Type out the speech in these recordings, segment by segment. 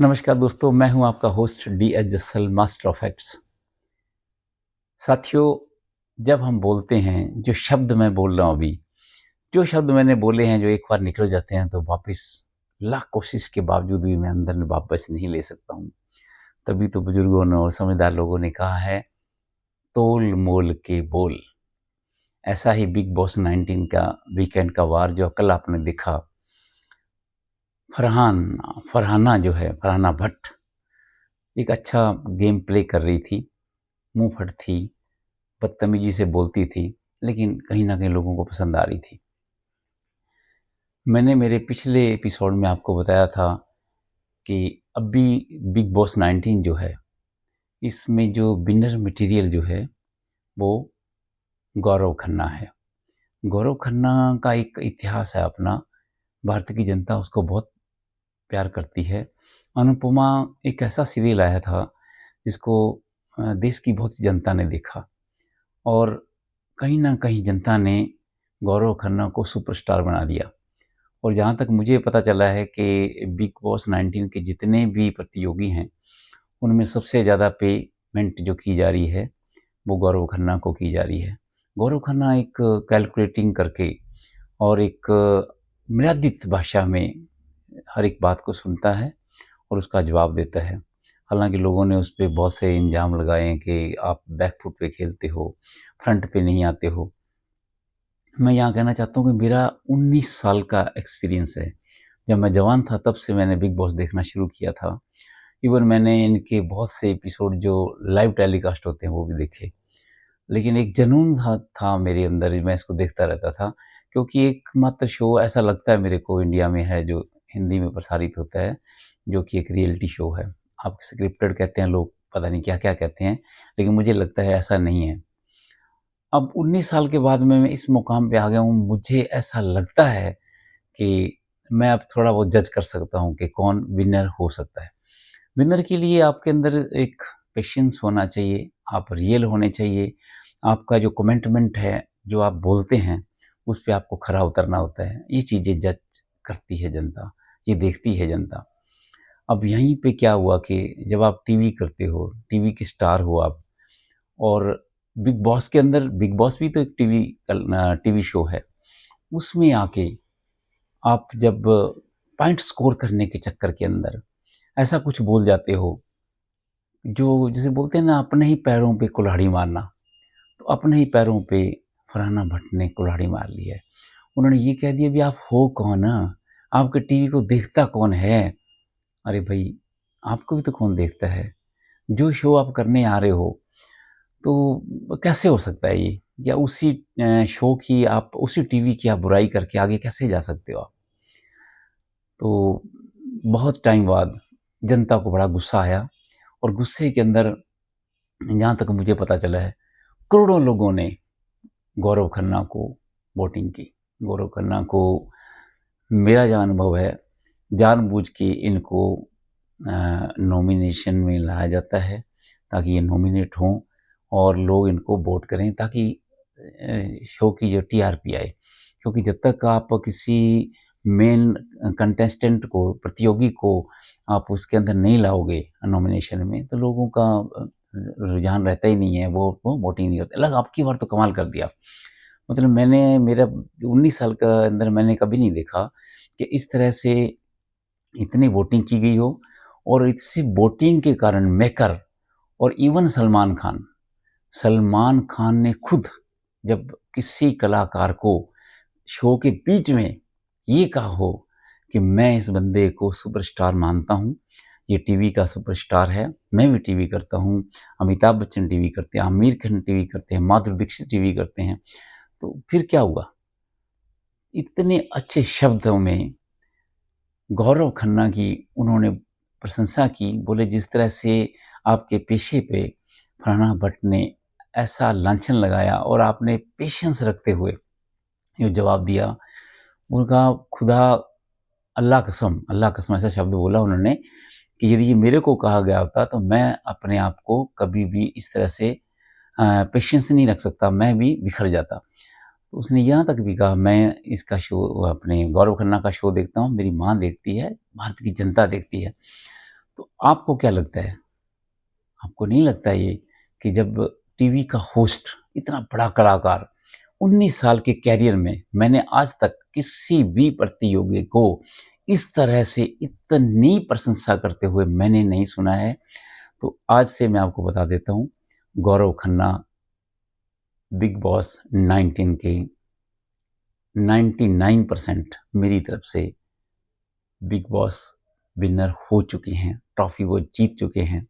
नमस्कार दोस्तों, मैं हूं आपका host D H जसल, master of acts. साथियों, जब हम बोलते हैं, जो शब्द मैं बोल रहा हूं अभी, जो शब्द मैंने बोले हैं, जो एक बार निकल जाते हैं तो वापस लाख कोशिश के बावजूद भी मैं अंदर में वापस नहीं ले सकता हूं। तभी तो बुजुर्गों ने और समझदार लोगों ने कहा है, तोल मोल के बोल। ऐसा ही बिग बॉस 19 का वीकेंड का वार जो कल आपने देखा, फरहान फरहाना जो है, फरहाना भट्ट एक अच्छा गेम प्ले कर रही थी, मुंह फट थी, बदतमीजी से बोलती थी, लेकिन कहीं न कहीं लोगों को पसंद आ रही थी। मैंने मेरे पिछले एपिसोड में आपको बताया था कि अभी बिग बॉस 19 जो है, इसमें जो विनर मटेरियल जो है, वो गौरव खन्ना है। गौरव खन्ना का एक इतिहास है अपना, भारत की जनता उसको बहुत प्यार करती है। अनुपमा एक ऐसा सीरियल आया था, जिसको देश की बहुत सी जनता ने देखा और कहीं न कहीं जनता ने गौरव खन्ना को सुपरस्टार बना दिया। और जहाँ तक मुझे पता चला है कि बिग बॉस 19 के जितने भी प्रतियोगी हैं, उनमें सबसे ज़्यादा पेमेंट जो की जा रही है, वो गौरव खन्ना को की जा रही है। गौरव खन्ना एक कैलकुलेटिंग करके और एक मर्यादित भाषा में हर एक बात को सुनता है और उसका जवाब देता है। हालाँकि लोगों ने उस पे बहुत से इल्ज़ाम लगाए हैं कि आप बैक फुट पे खेलते हो, फ्रंट पे नहीं आते हो। मैं यहाँ कहना चाहता हूँ कि मेरा 19 साल का एक्सपीरियंस है। जब मैं जवान था तब से मैंने बिग बॉस देखना शुरू किया था। इवन मैंने इनके बहुत से एपिसोड जो लाइव टेलीकास्ट होते हैं वो भी देखे। लेकिन एक जुनून था मेरे अंदर, मैं इसको देखता रहता था क्योंकि एकमात्र शो ऐसा लगता है मेरे को इंडिया में है जो हिंदी में प्रसारित होता है, जो कि एक रियलिटी शो है। आप स्क्रिप्टेड कहते हैं लोग, पता नहीं क्या-क्या कहते हैं, लेकिन मुझे लगता है ऐसा नहीं है। अब 19 साल के बाद में मैं इस मुकाम पे आ गया हूँ, मुझे ऐसा लगता है कि मैं अब थोड़ा बहुत जज कर सकता हूँ कि कौन विनर हो सकता है। विनर के लिए आपके अंदर एक पेशेंस होना चाहिए, आप रियल होने चाहिए, आपका जो कमिटमेंट है, जो आप बोलते हैं, उस पे आपको खरा उतरना होता है। ये चीज़ें जज करती है जनता, ये देखती है जनता। अब यहीं पे क्या हुआ कि जब आप टीवी करते हो, टीवी के स्टार हो आप और बिग बॉस के अंदर, बिग बॉस भी तो एक टीवी शो है। उसमें आके आप जब पॉइंट स्कोर करने के चक्कर के अंदर ऐसा कुछ बोल जाते हो, जो जिसे बोलते हैं ना अपने ही पैरों पे कुल्हाड़ी मारना, तो अपने ही पैरों पे फरहाना भट्ट ने कुल्हाड़ी मार ली है। उन्होंने ये कह दिया, "भई आप हो कौन? आपके टीवी को देखता कौन है?" अरे भई, आपको भी तो कौन देखता है? जो शो आप करने आ रहे हो, तो कैसे हो सकता है ये? या उसी शो की आप, उसी टीवी की आप बुराई करके आगे कैसे जा सकते हो आप? तो बहुत टाइम बाद जनता को बड़ा गुस्सा आया और गुस्से के अंदर जहाँ तक मुझे पता चला है, करोड़ों लोगों ने गौरव खन्ना को वोटिंग की। गौरव खन्ना को, मेरा जो अनुभव है, जानबूझ के इनको नॉमिनेशन में लाया जाता है ताकि ये नॉमिनेट हों और लोग इनको वोट करें ताकि शो की जो टीआरपी आए। क्योंकि जब तक आप किसी मेन कंटेस्टेंट को, प्रतियोगी को आप उसके अंदर नहीं लाओगे नॉमिनेशन में, तो लोगों का रुझान रहता ही नहीं है, वो वोटिंग नहीं होता। लग आपकी बार तो कमाल कर दिया। मतलब मैंने, मेरा 19 साल का अंदर मैंने कभी नहीं देखा कि इस तरह से इतनी वोटिंग की गई हो और इसी वोटिंग के कारण मेकर और इवन सलमान खान ने खुद जब किसी कलाकार को शो के बीच में ये कहा हो कि मैं इस बंदे को सुपरस्टार मानता हूँ, ये टीवी का सुपरस्टार है, मैं भी टीवी करता हूँ, अमिताभ बच्चन टीवी करते हैं, आमिर खान टीवी करते हैं, माधुरी दीक्षित टीवी करते हैं, तो फिर क्या हुआ? इतने अच्छे शब्दों में गौरव खन्ना की उन्होंने प्रशंसा की, बोले जिस तरह से आपके पेशे पे फरहाना भट्ट ने ऐसा लांछन लगाया और आपने पेशेंस रखते हुए ये जवाब दिया। उनका खुदा, अल्लाह कसम ऐसा शब्द बोला उन्होंने कि यदि ये मेरे को कहा गया होता तो मैं अपने आप को कभी भी इस तरह से पेशेंस नहीं रख सकता, मैं भी बिखर जाता। तो उसने यहाँ तक भी कहा, मैं इसका शो, अपने गौरव खन्ना का शो देखता हूँ, मेरी माँ देखती है, भारत की जनता देखती है। तो आपको क्या लगता है? आपको नहीं लगता ये कि जब टीवी का होस्ट इतना बड़ा कलाकार 19 साल के कैरियर में मैंने आज तक किसी भी प्रतियोगी को इस तरह से इतनी प्रशंसा करते हुए मैंने नहीं सुना है। तो आज से मैं आपको बता देता हूँ, गौरव खन्ना बिग बॉस 19 के 99% मेरी तरफ से बिग बॉस विनर हो चुके हैं, ट्रॉफी वो जीत चुके हैं।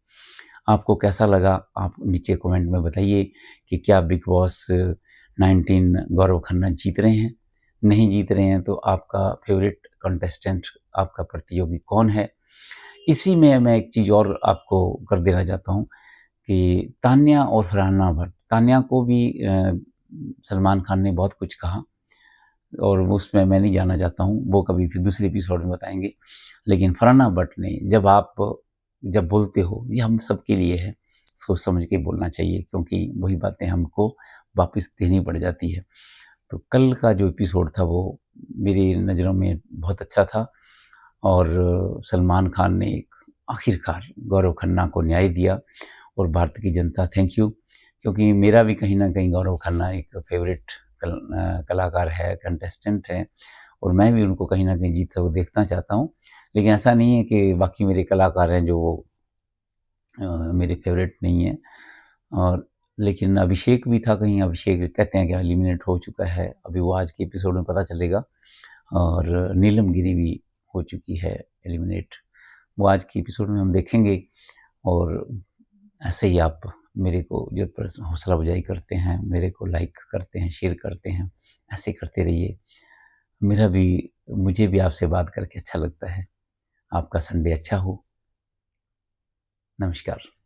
आपको कैसा लगा आप नीचे कमेंट में बताइए कि क्या बिग बॉस 19 गौरव खन्ना जीत रहे हैं? नहीं जीत रहे हैं तो आपका फेवरेट कंटेस्टेंट, आपका प्रतियोगी कौन है? इसी में मैं एक चीज़ और आपको कर देना चाहता हूँ कि तान्या और फरहाना भट्ट, तान्या को भी सलमान खान ने बहुत कुछ कहा और उसमें मैं नहीं जाना चाहता हूँ, वो कभी फिर दूसरे एपिसोड में बताएँगे। लेकिन फरहाना भट्ट ने जब बोलते हो, ये हम सबके लिए है, सोच समझ के बोलना चाहिए क्योंकि वही बातें हमको वापस देनी पड़ जाती है। तो कल का जो एपिसोड था वो मेरी नज़रों में बहुत अच्छा था और सलमान खान ने एक आखिरकार गौरव खन्ना को न्याय दिया और भारत की जनता थैंक यू, क्योंकि मेरा भी कहीं न कहीं गौरव खन्ना एक फ़ेवरेट कलाकार है, कंटेस्टेंट है और मैं भी उनको कहीं न कहीं जीतते हुए देखना चाहता हूँ। लेकिन ऐसा नहीं है कि बाकी मेरे कलाकार हैं जो मेरे फ़ेवरेट नहीं हैं। और लेकिन अभिषेक भी था, कहीं अभिषेक कहते हैं कि एलिमिनेट हो चुका है, अभी वो आज के एपिसोड में पता चलेगा। और नीलम गिरी भी हो चुकी है एलिमिनेट, वो आज के एपिसोड में हम देखेंगे। और ऐसे ही आप मेरे को जो हौसला अफजाई करते हैं, मेरे को लाइक करते हैं, शेयर करते हैं, ऐसे करते रहिए। मुझे भी आपसे बात करके अच्छा लगता है। आपका संडे अच्छा हो। नमस्कार।